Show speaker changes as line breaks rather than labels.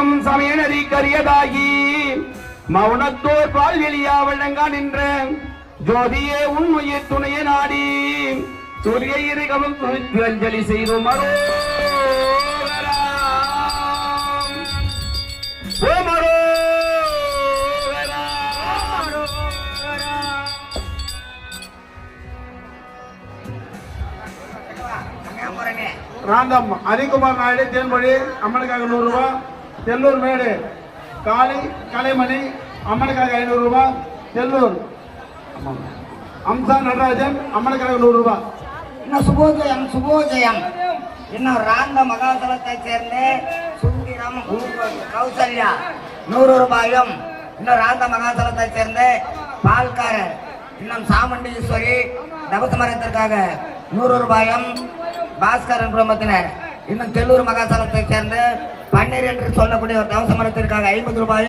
எனும் சமய நதி கரியதாகி மௌனத்தோர் பால் வெளியா வழங்கா நின்ற ஜோதியே உன் உயிர் துணைய நாடி சூரிய இருகவும் அஞ்சலி செய்தும்
ராந்தம் ஹரிகுமார் நாயுடு தேன்மொழி அம்மனுக்காக 100 ரூபாய். தெல்லூர் மேடு கலைமணி அம்மனுக்காக 500 ரூபாய். தெல்லூர் அம்சா நடராஜன் அம்மனுக்காக 100 ரூபாய்.
இன்னும் சுபோஜயம் இன்னும் ராந்த மகாசலத்தை சேர்ந்த சுந்தரம் கௌசல்யா 100 ரூபாயும். இன்னும் ராந்த மகாசலத்தை சேர்ந்த பால்காரர் இன்னும் சாமுண்டீஸ்வரி தபசமரத்திற்காக 100 ரூபாயும். பாஸ்கரன் குடும்பத்தினர் இன்னும் தெல்லூர் மகாசலத்தை சேர்ந்த பன்னீர் என்று சொல்லக்கூடிய ஒரு தவசமரத்திற்காக 50 ரூபாயும்.